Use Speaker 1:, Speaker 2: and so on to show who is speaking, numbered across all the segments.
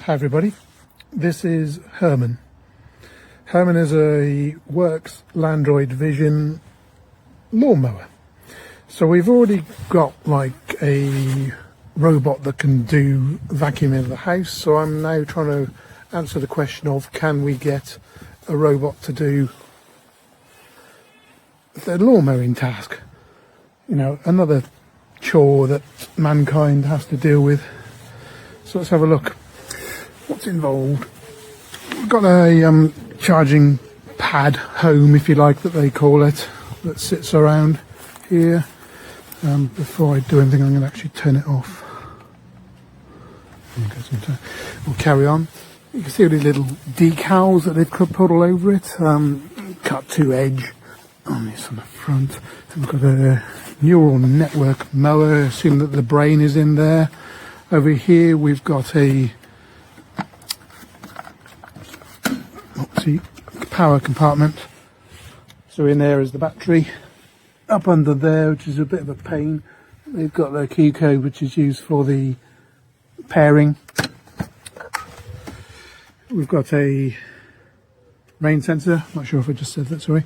Speaker 1: Hi everybody, this is Herman. Herman is a WORX Landroid Vision lawnmower. So we've already got like a robot that can do vacuuming of the house. So I'm now trying to answer the question of, can we get a robot to do the lawn mowing task? You know, another chore that mankind has to deal with. So let's have a look. What's involved? We've got a charging pad home, if you like, that they call it, that sits around here. Before I do anything, I'm going to actually turn it off. We'll carry on. You can see all these little decals that they've put all over it. Cut to edge on this on the front. We've got a neural network mower. Assume that the brain is in there. Over here we've got a power compartment. So in there is the battery. Up under there, which is a bit of a pain, they've got the Q code, which is used for the pairing. We've got a rain sensor. Not sure if I just said that, sorry.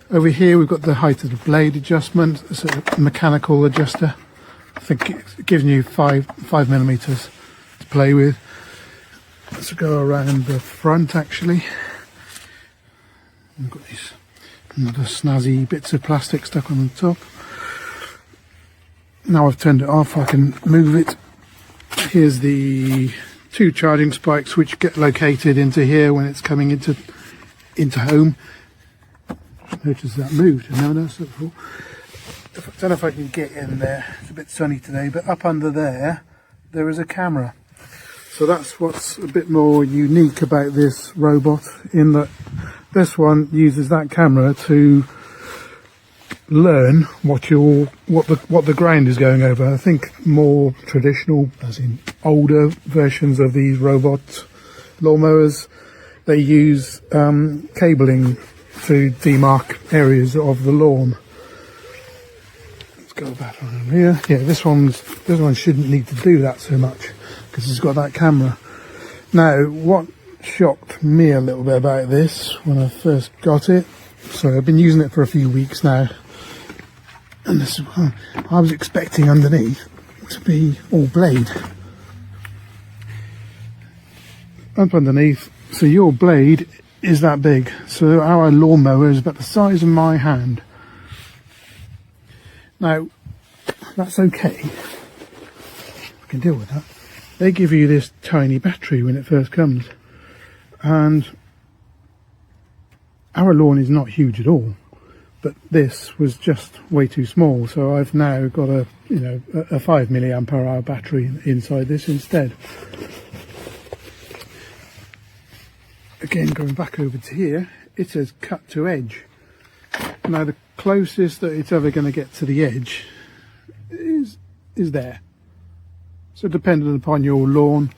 Speaker 1: Over here we've got the height of the blade adjustment. It's a mechanical adjuster. I think it gives you 5 millimeters to play with. Let's go around the front actually. We've got these other snazzy bits of plastic stuck on the top. Now I've turned it off, I can move it. Here's the 2 charging spikes which get located into here when it's coming into home. Notice that moved, I never noticed that before. I don't know if I can get in there, it's a bit sunny today, but up under there is a camera. So that's what's a bit more unique about this robot, in that this one uses that camera to learn what the ground is going over. I think more traditional, as in older versions of these robot lawnmowers, they use cabling to demarc areas of the lawn. Let's go back on here. Yeah, this one shouldn't need to do that so much because it's got that camera. Now, what shocked me a little bit about this when I first got it, so I've been using it for a few weeks now, and this, I was expecting underneath to be all blade. Up underneath, so your blade is that big, so our lawnmower is about the size of my hand. Now, that's okay, I can deal with that. They give you this tiny battery when it first comes, and our lawn is not huge at all, but this was just way too small, so I've now got a 5 milliamp hour battery inside this instead. Again, going back over to here, it says cut to edge. Now the closest that it's ever going to get to the edge is there. So depending upon your lawn,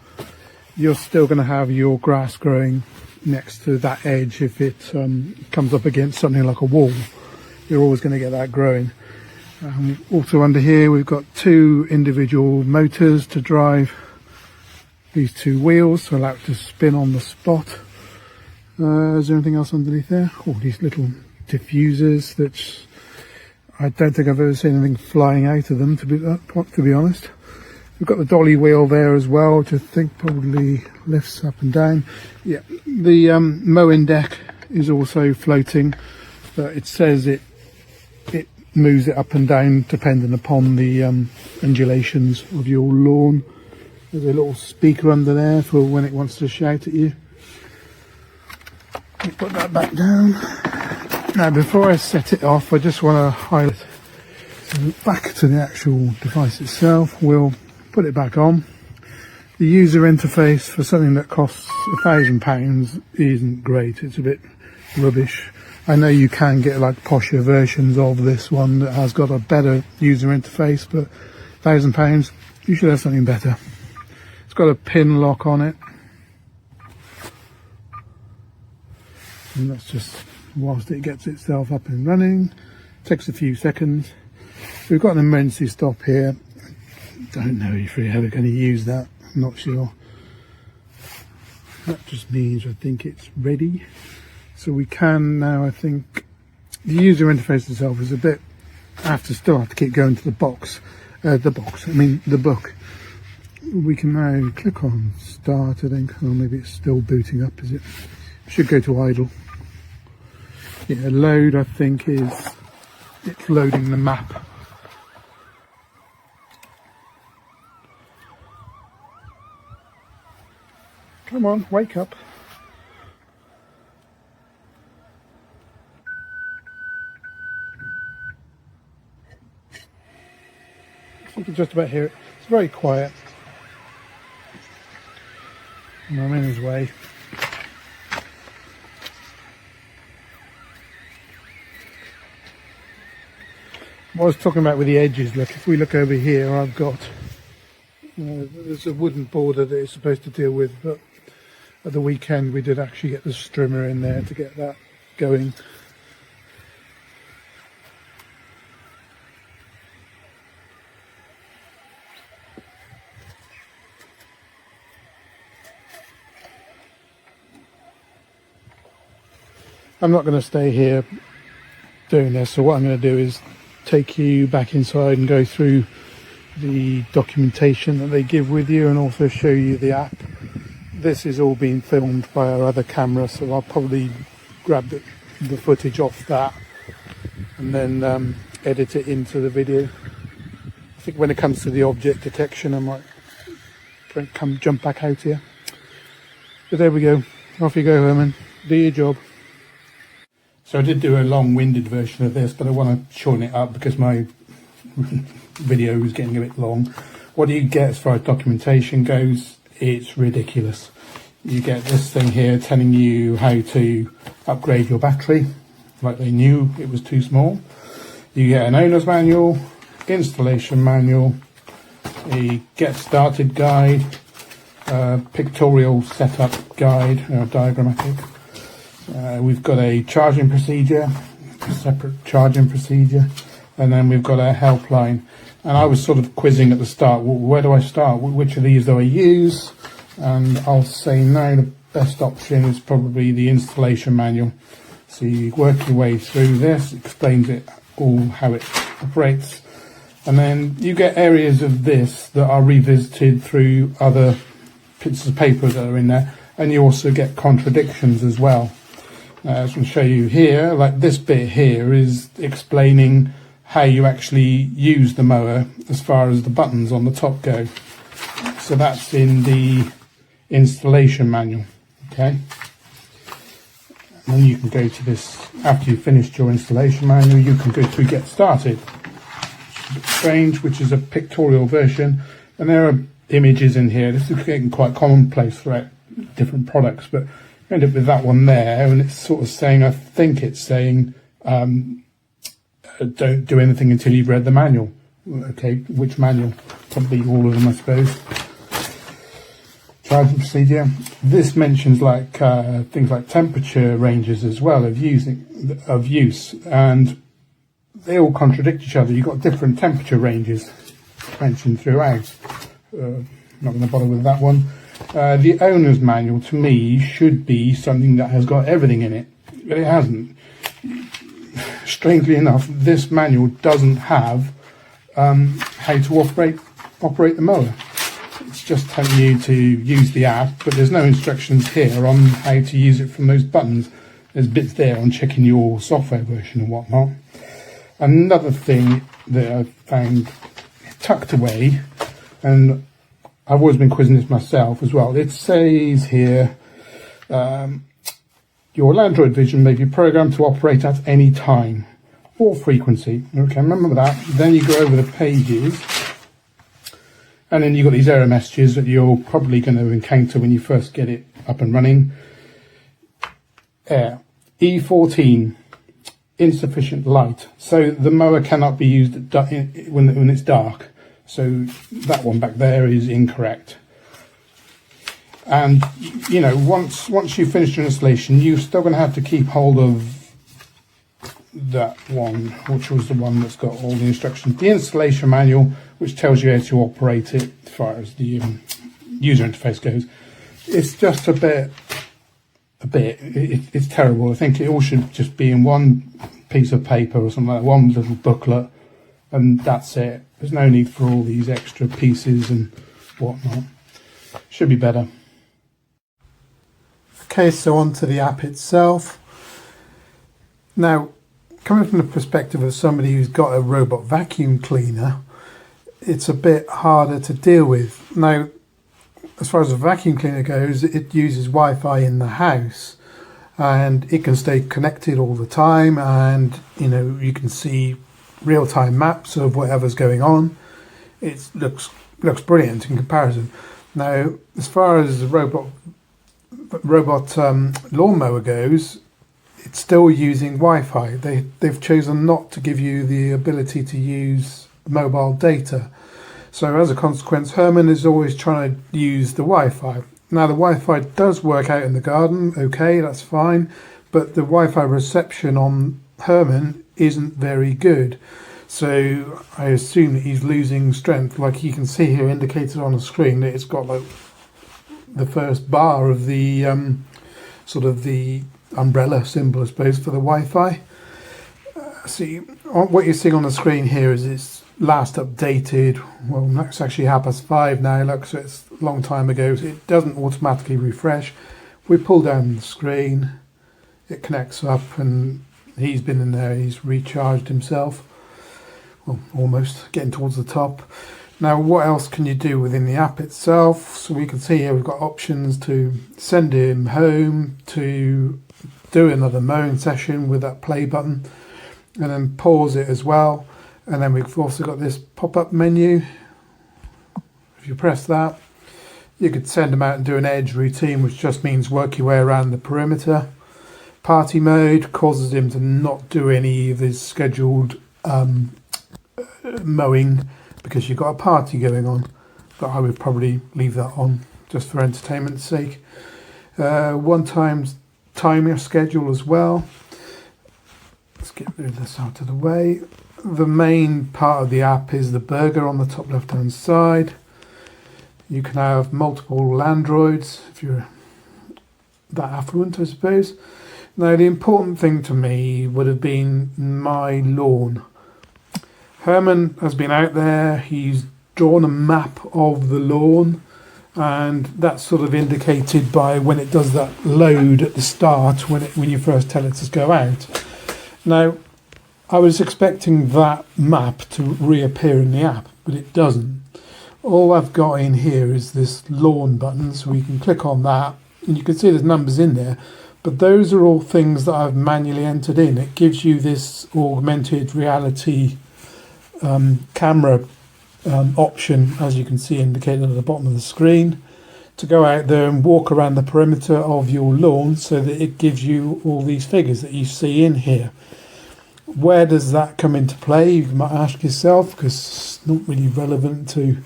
Speaker 1: you're still going to have your grass growing next to that edge. If it comes up against something like a wall, you're always going to get that growing. Also under here we've got 2 individual motors to drive these 2 wheels to allow it to spin on the spot. Is there anything else underneath there? All these little diffusers that I don't think I've ever seen anything flying out of them, to be honest. We've got the dolly wheel there as well, which I think probably lifts up and down. Yeah, the mowing deck is also floating, but it says it moves it up and down depending upon the undulations of your lawn. There's a little speaker under there for when it wants to shout at you. I'll put that back down. Now before I set it off, I just want to highlight, so back to the actual device itself. We'll put it back on. The user interface for something that costs £1,000 isn't great. It's a bit rubbish. I know you can get like posher versions of this one that has got a better user interface, but £1,000, you should have something better. It's got a pin lock on it, and that's just whilst it gets itself up and running. Takes a few seconds. We've got an emergency stop here. Don't know if we're ever going to use that, I'm not sure. That just means I think it's ready. So we can now, I think, the user interface itself is a bit, still have to keep going to the box, the book. We can now click on start, I think. Oh, maybe it's still booting up, is it? Should go to idle. Yeah, load, I think, it's loading the map. Come on, wake up. You can just about hear it. It's very quiet. And I'm in his way. What I was talking about with the edges, look, if we look over here, I've got, there's a wooden border that it's supposed to deal with, but at the weekend we did actually get the strimmer in there to get that going. I'm not going to stay here doing this, so what I'm going to do is take you back inside and go through the documentation that they give with you, and also show you the app. This is all being filmed by our other camera, so I'll probably grab the footage off that and then edit it into the video. I think when it comes to the object detection, I might jump back out here. But there we go. Off you go, Herman. Do your job. So I did do a long-winded version of this, but I want to shorten it up because my video is getting a bit long. What you get as far as documentation goes, it's ridiculous. You get this thing here telling you how to upgrade your battery, like they knew it was too small. You get an owner's manual, installation manual, a get started guide, pictorial setup guide, diagrammatic. We've got a charging procedure, a separate charging procedure, and then we've got a helpline. And I was sort of quizzing at the start, well, where do I start? Which of these do I use? And I'll say now the best option is probably the installation manual. So you work your way through this, explains it all how it operates. And then you get areas of this that are revisited through other pieces of paper that are in there. And you also get contradictions as well. As I'm going to show you here, like this bit here is explaining how you actually use the mower as far as the buttons on the top go. So that's in the installation manual, okay? And then you can go to this, after you've finished your installation manual, you can go to get started. It's a bit strange, which is a pictorial version, and there are images in here. This is getting quite commonplace throughout different products, but end up with that one there, and it's sort of saying, I think it's saying, don't do anything until you've read the manual. Okay, which manual? Probably all of them, I suppose. Charging procedure. This mentions like things like temperature ranges as well of use, and they all contradict each other. You've got different temperature ranges mentioned throughout. Not going to bother with that one. The owner's manual, to me, should be something that has got everything in it, but it hasn't. Strangely enough, this manual doesn't have how to operate the mower. It's just telling you to use the app, but there's no instructions here on how to use it from those buttons. There's bits there on checking your software version and whatnot. Another thing that I've found tucked away, and I've always been quizzing this myself as well. It says here, your Landroid vision may be programmed to operate at any time or frequency. Okay, remember that. Then you go over the pages, and then you've got these error messages that you're probably going to encounter when you first get it up and running. E14, insufficient light. So the mower cannot be used when it's dark. So that one back there is incorrect. And, you know, once you finish your installation, you're still going to have to keep hold of that one, which was the one that's got all the instructions. The installation manual, which tells you how to operate it as far as the user interface goes. It's just a bit a bit. It's terrible. I think it all should just be in one piece of paper or something like that, one little booklet, and that's it. There's no need for all these extra pieces and whatnot. Should be better. Okay, so on to the app itself. Now, coming from the perspective of somebody who's got a robot vacuum cleaner, it's a bit harder to deal with. Now, as far as a vacuum cleaner goes, it uses Wi-Fi in the house, and it can stay connected all the time, and you can see real-time maps of whatever's going on. It looks brilliant in comparison. Now, as far as the robot lawnmower goes, it's still using Wi-Fi. They've chosen not to give you the ability to use mobile data. So as a consequence, Herman is always trying to use the Wi-Fi. Now the Wi-Fi does work out in the garden, okay, that's fine, but the Wi-Fi reception on Herman isn't very good. So I assume that he's losing strength. Like you can see here indicated on the screen that it's got like the first bar of the sort of the umbrella symbol, I suppose, for the Wi-Fi. See, what you're seeing on the screen here is it's last updated. Well, that's actually 5:30 now. Look, so it's a long time ago. So it doesn't automatically refresh. We pull down the screen, it connects up, and he's been in there. He's recharged himself. Well, almost getting towards the top. Now, what else can you do within the app itself? So we can see here we've got options to send him home, to do another mowing session with that play button, and then pause it as well. And then we've also got this pop-up menu. If you press that, you could send him out and do an edge routine, which just means work your way around the perimeter. Party mode causes him to not do any of his scheduled mowing because you've got a party going on, but I would probably leave that on just for entertainment's sake. One-time timer schedule as well. Let's get rid of this out of the way. The main part of the app is the burger on the top left hand side. You can have multiple Landroids if you're that affluent, I suppose. Now the important thing to me would have been my lawn. Herman has been out there, he's drawn a map of the lawn, and that's sort of indicated by when it does that load at the start when you first tell it to go out. Now I was expecting that map to reappear in the app, but it doesn't. All I've got in here is this lawn button, so we can click on that and you can see there's numbers in there, but those are all things that I've manually entered in. It gives you this augmented reality camera option, as you can see indicated at the bottom of the screen, to go out there and walk around the perimeter of your lawn so that it gives you all these figures that you see in here. Where does that come into play, you might ask yourself, because it's not really relevant to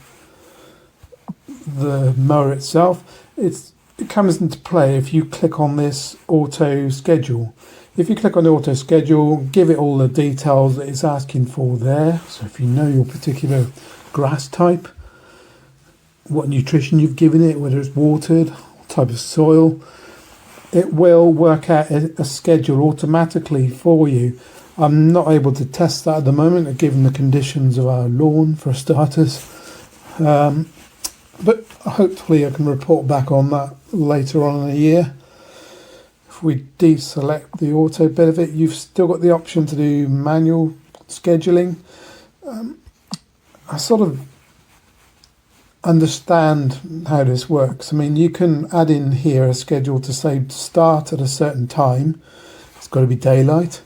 Speaker 1: the mower itself. It comes into play if you click on this auto schedule. If you click on the auto schedule, give it all the details that it's asking for there. So if you know your particular grass type, what nutrition you've given it, whether it's watered, what type of soil, it will work out a schedule automatically for you. I'm not able to test that at the moment, given the conditions of our lawn, for starters. But hopefully I can report back on that later on in the year. If we deselect the auto bit of it, you've still got the option to do manual scheduling. I sort of understand how this works. I mean, you can add in here a schedule to say start at a certain time. It's got to be daylight.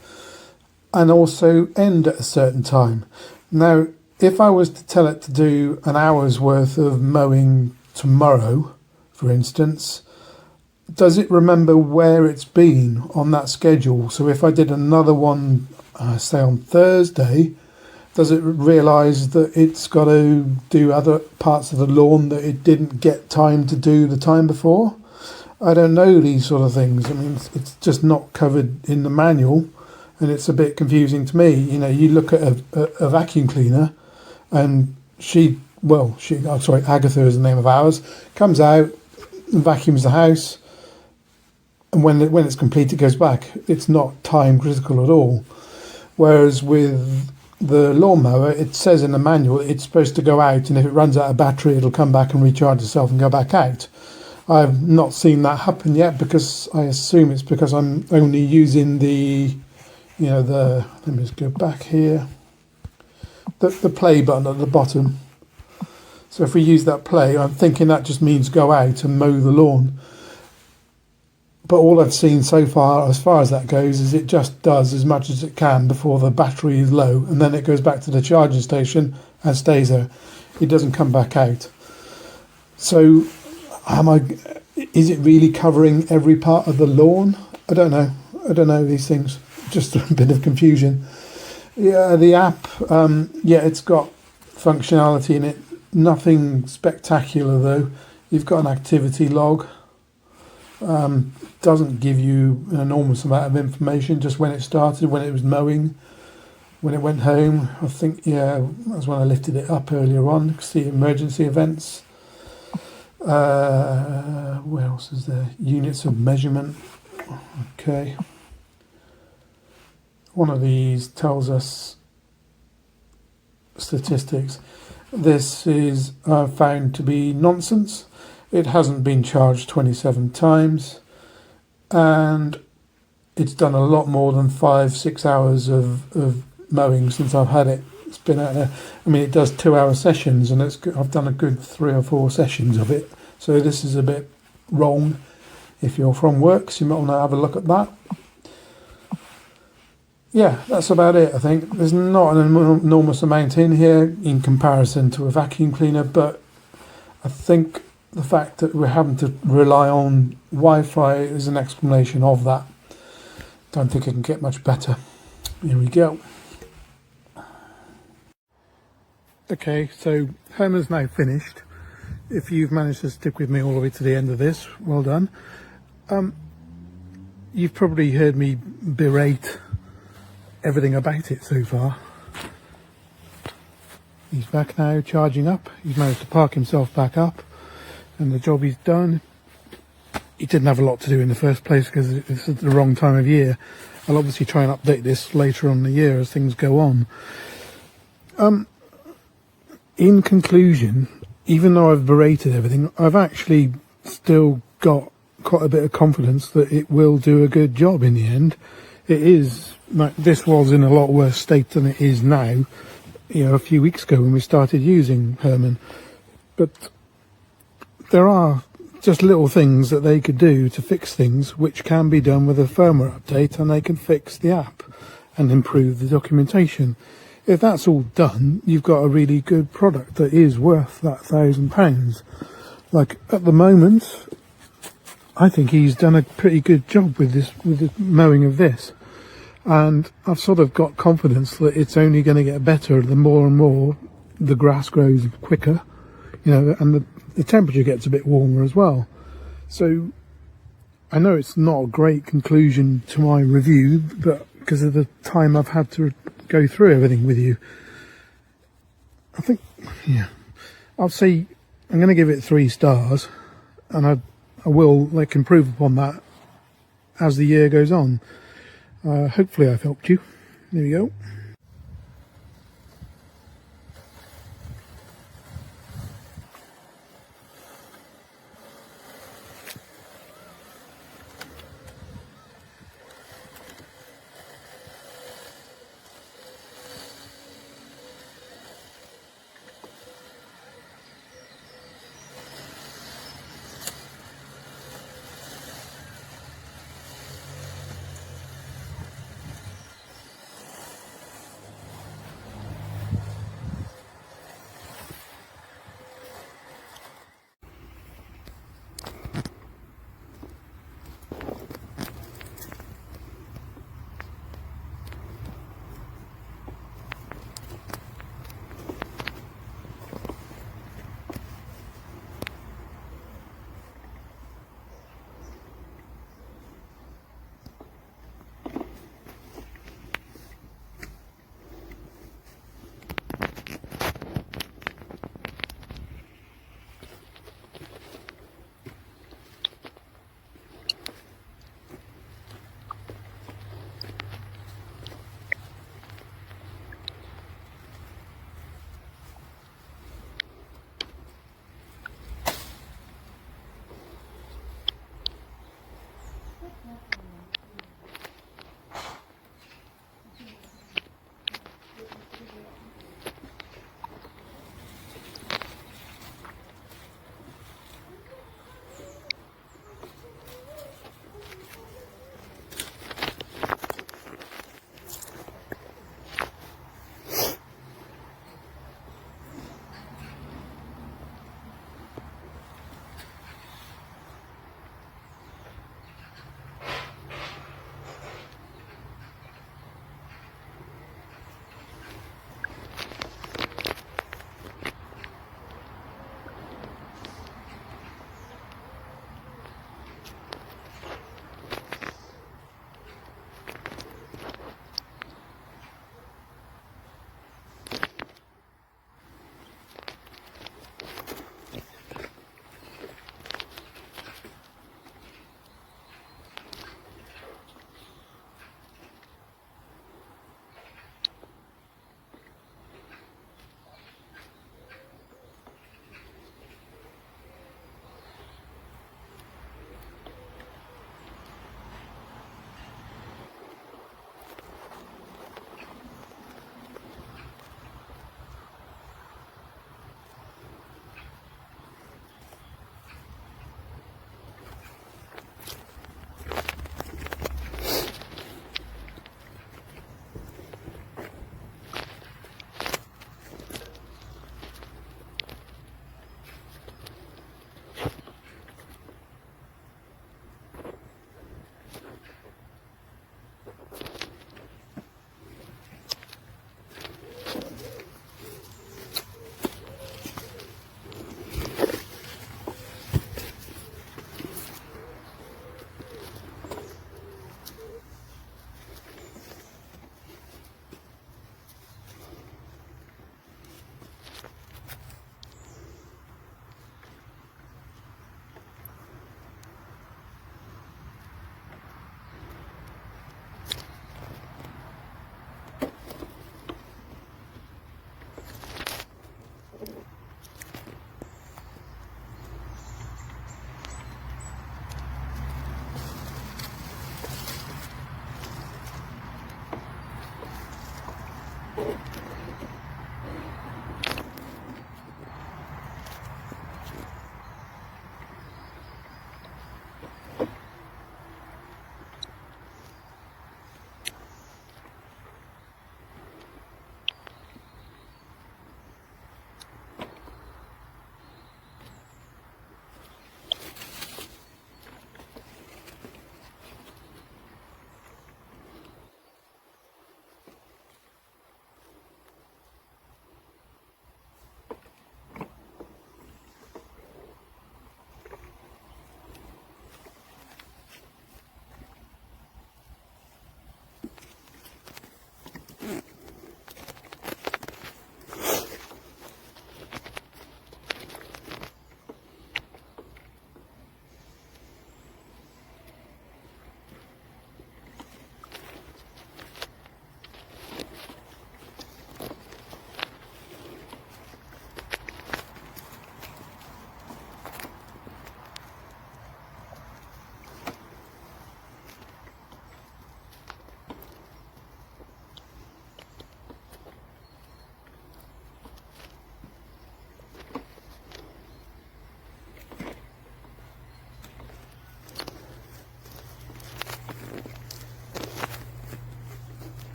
Speaker 1: And also end at a certain time. Now, if I was to tell it to do an hour's worth of mowing tomorrow, for instance, does it remember where it's been on that schedule? So if I did another one, say on Thursday, does it realise that it's got to do other parts of the lawn that it didn't get time to do the time before? I don't know these sort of things. I mean, it's just not covered in the manual. And it's a bit confusing to me. You know, you look at a vacuum cleaner, and Agatha is the name of ours, comes out, vacuums the house, and when it's complete it goes back. It's not time critical at all. Whereas with the lawnmower, it says in the manual it's supposed to go out, and if it runs out of battery it'll come back and recharge itself and go back out. I've not seen that happen yet, because I assume it's because I'm only using the, let me just go back here, the play button at the bottom. So if we use that play, I'm thinking that just means go out and mow the lawn. But all I've seen so far as that goes, is it just does as much as it can before the battery is low, and then it goes back to the charging station and stays there. It doesn't come back out. So is it really covering every part of the lawn? I don't know these things. Just a bit of confusion. Yeah, the app, it's got functionality in it. Nothing spectacular though. You've got an activity log. Doesn't give you an enormous amount of information, just when it started, when it was mowing, when it went home. I think, that's when I lifted it up earlier on. See emergency events. What else is there? Units of measurement. Okay. One of these tells us statistics. This is found to be nonsense. It hasn't been charged 27 times, and it's done a lot more than 5-6 hours of mowing since I've had it. It's been out there. I mean, it does 2-hour sessions, and I've done a good 3 or 4 sessions of it. So this is a bit wrong. If you're from WORX, you might want to have a look at that. Yeah, that's about it, I think. There's not an enormous amount in here in comparison to a vacuum cleaner, but I think the fact that we're having to rely on Wi-Fi is an explanation of that. Don't think it can get much better. Here we go. Okay, so Herman's now finished. If you've managed to stick with me all the way to the end of this, well done. You've probably heard me berate everything about it so far. He's back now, charging up. He's managed to park himself back up, and the job he's done. He didn't have a lot to do in the first place because it's the wrong time of year. I'll obviously try and update this later on in the year as things go on. In conclusion, even though I've berated everything, I've actually still got quite a bit of confidence that it will do a good job in the end. It is, like, this was in a lot worse state than it is now, a few weeks ago when we started using Herman. But there are just little things that they could do to fix things, which can be done with a firmware update, and they can fix the app and improve the documentation. If that's all done, you've got a really good product that is worth that £1,000. Like, at the moment, I think he's done a pretty good job with the mowing of this. And I've sort of got confidence that it's only going to get better the more and more the grass grows quicker, and the temperature gets a bit warmer as well. So I know it's not a great conclusion to my review, but because of the time I've had to go through everything with you, I think, I'll say I'm going to give it 3 stars, and I will improve upon that as the year goes on. Hopefully I've helped you. There you go.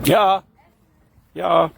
Speaker 2: Ja. Ja.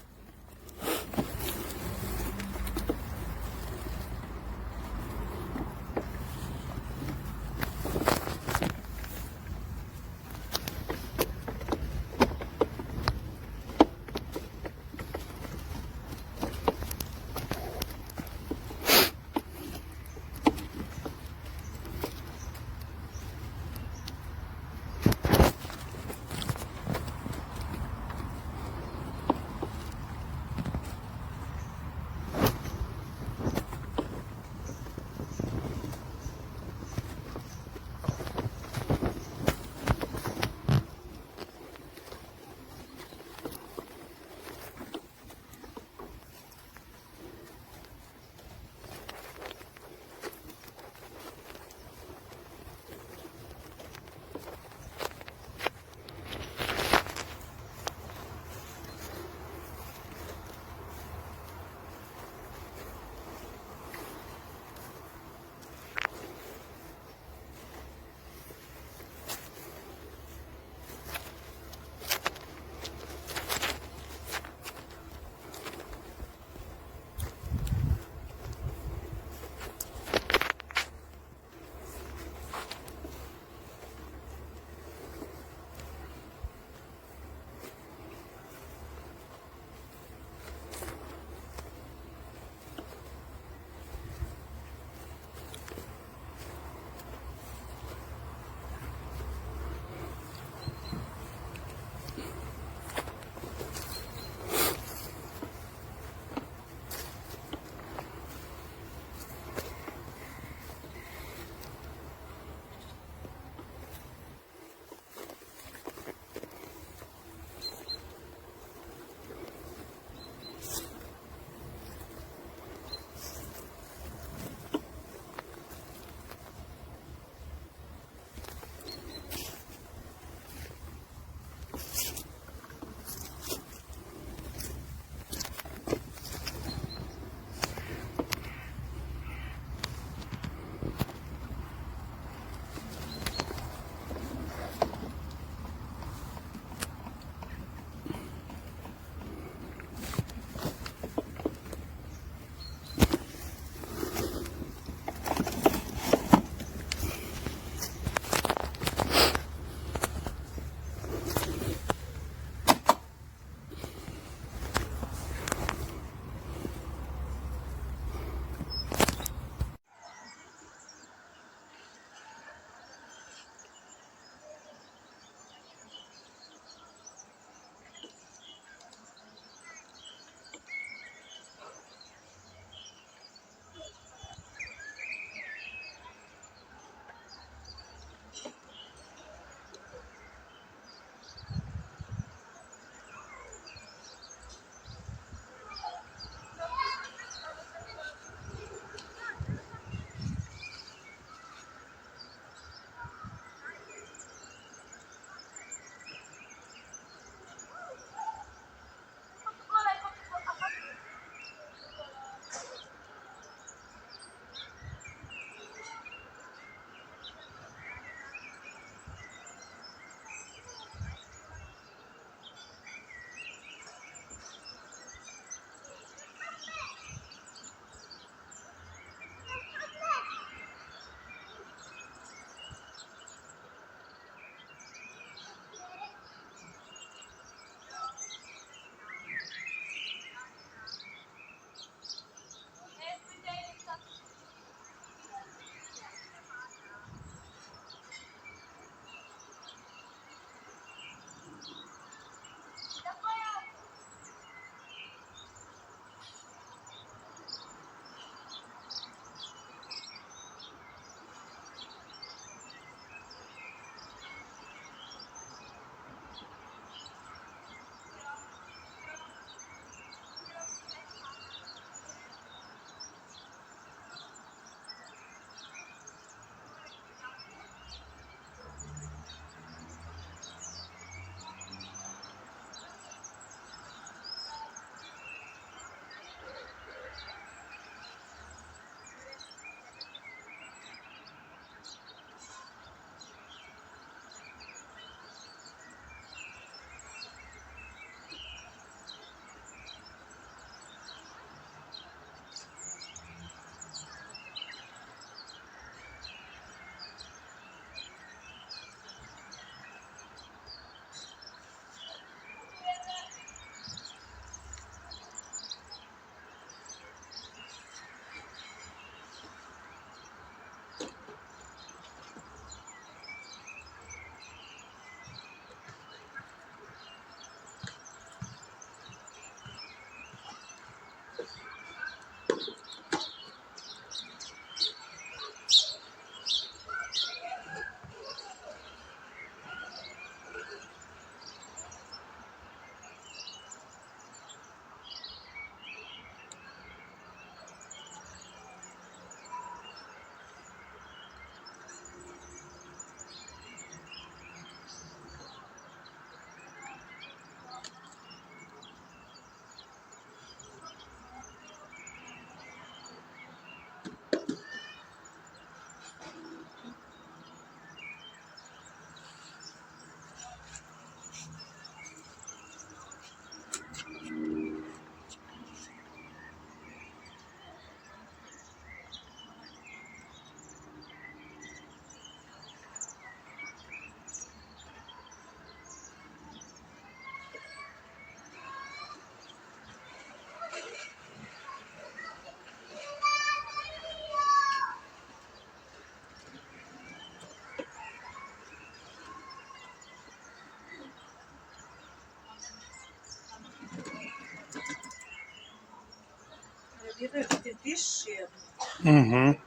Speaker 3: direkt den Tisch schieben.
Speaker 1: Mhm.